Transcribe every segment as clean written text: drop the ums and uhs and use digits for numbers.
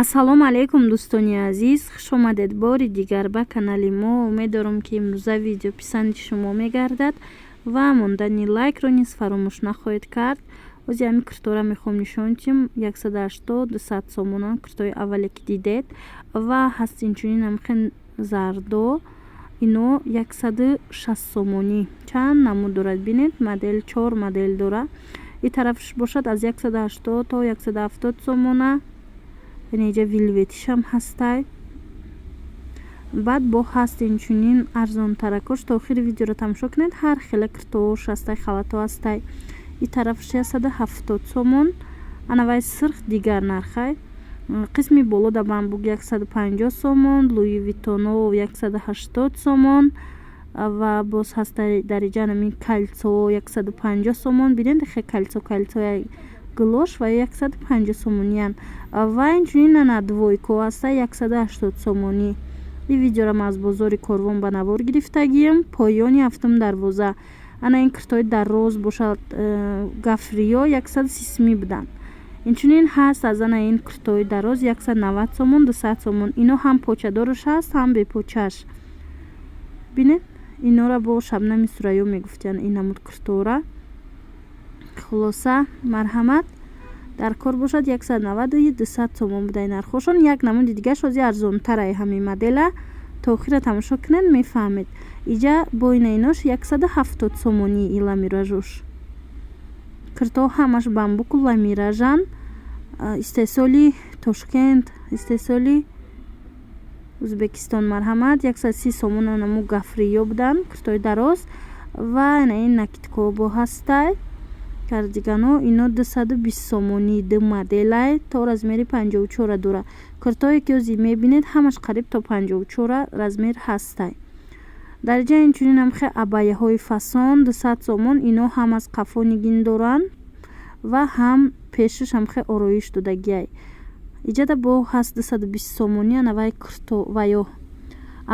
Ассалому алейкум дӯстони азиз, хушомадед бори дигар ба канали мо. Умеддорам ки имрӯза видео писанди шумо мегардад ва мондани лайкро низ фаромӯш нахоҳед кард. ози ҳамин куртора мехоҳам нишон диҳам 180-200 сомона куртои аввале ки дидед ва ҳаст инчунин ҳамхел зардо ино 160 сомонӣ. Чанд намуд дорад бинед, модел 4 модел дора. ин тарафш бошад аз 180 то 170 сомона. инҷа вилветишам ҳастай. баъд бо ҳаст инчунин арзонтаракош. то охири видеоро тамошо кунед, ҳар хела куртош ҳастай, халато ҳастай. ин тарафш 170 сомон. анавай сирх дигар нархай. қисми боло да бамбук 150 сомон, луи витоно 180 сомон ва боз ҳастай дариҷа намин кальцо 150 сомон. бинед хе кальцоя глош ва 150 сомониян ва инчунин ана двойко ҳаста 180 сомонӣ. ин видеоро аз бозори корвон ба навор гирифтагием. поёни ҳафтум дарвоза. ана ин куртои дароз бошад, гафриё 130 буданд. инчунин ҳаст аз ана ин куртои дароз 190 сомон, 200 сомон. ино ҳам почадораш ҳаст, ҳам бепочаш. бинед инора бо шабнами сурайё мегуфтиян ин намуд куртора. хулоса марҳамат дар кор бошад 190-200 сомон будай нархошон. як намуди дигаш ози арзонтарай ҳамин модела. то охира тамошо кунед мефаҳмед. иҷа боина инош 170 сомонӣ и ламиражош. курто ҳамаш бамбуку ламиражан. истеҳсоли Тошкент, истеҳсоли Узбекистон марҳамат. 130 сомон наму гафриё буданд куртои дароз ва ана ин накидко бо ҳастай. кардигано ино 220 сомонӣ ду моделай то размери 54 дора. куртое ки ози мебинед ҳамаш қариб то 54 размер ҳастай. дар ҷа инчунин ҳам хе абаяҳои фасон 200 сомон. ино ҳам аз қафо нигин доранд ва ҳам пешаш ҳам хе ороиш додагиай. иҷада бо ҳаст 220 сомонӣ. анавай курто ва ё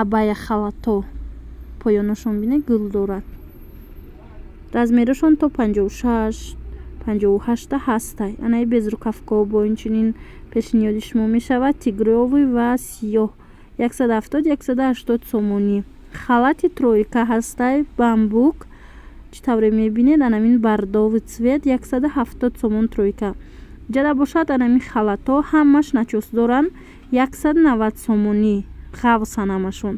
абая халато поёнашон бинед гул дорад. размерашон то 56-58 ҳастай. анаи безрукавко бо инчунин пешниҳоди шумо мешавад. тигровый ва сиёҳ 170-180 сомонӣ. халати тройка ҳастай бамбук. чӣ тавре мебинед, анамин бардовый цвет 170 сомон тройка. ҷада бошад анамин халато ҳамаш начос доранд 190 сомонӣ. ғавсан ҳамашон.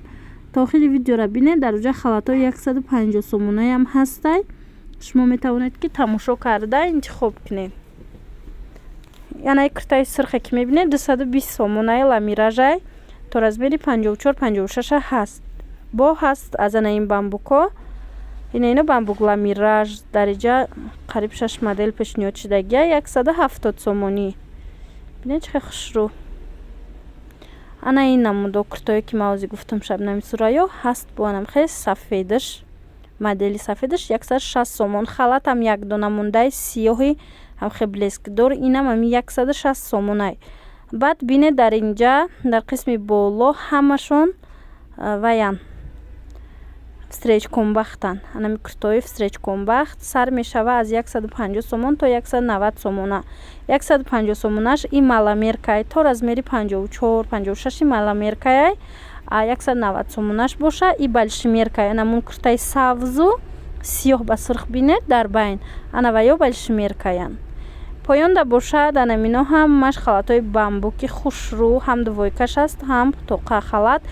то охири видеоро бинед. дар уҷа халатои 150 сомонаям ҳастай. шумо метавонед ки тамошо карда интихоб кунед. яна куртаи сирхе ки мебинед 220 сомонаи ламиражай то размери 54-56 ҳаст. бо ҳаст аз ана ин бамбуко. ино бамбук ламираж дариҷа қариб 6 модел пешниҳод шудагия 170 сомонӣ. бинед чӣ хушрӯ. ана ин намудо куртое ки ма ози гуфтам шабнами сурайё ҳаст бо анам хе сафедаш. модели сафедаш 160 сомон. халатам як дона мондай сиёҳи ҳамхе блескдор. инам ами 160 сомонай. баъд бинед дар инҷа дар қисми боло ҳамашон ваян встреч комбахтан. анами куртои встреч комбахт сар мешава аз 150 сомон то 190 сомона. 150 сомонаш ин маламеркай то размери 54-56 маламеркай. 190 сомонаш боша и большимеркай. анамун куртаи савзу сиёҳ ба сирх бинед дар байн. анаваё большимеркаян. поён да бошад анамино ҳам маш халатои бамбуки хушрӯ ҳам двойкаш аст ҳам тоқа халат.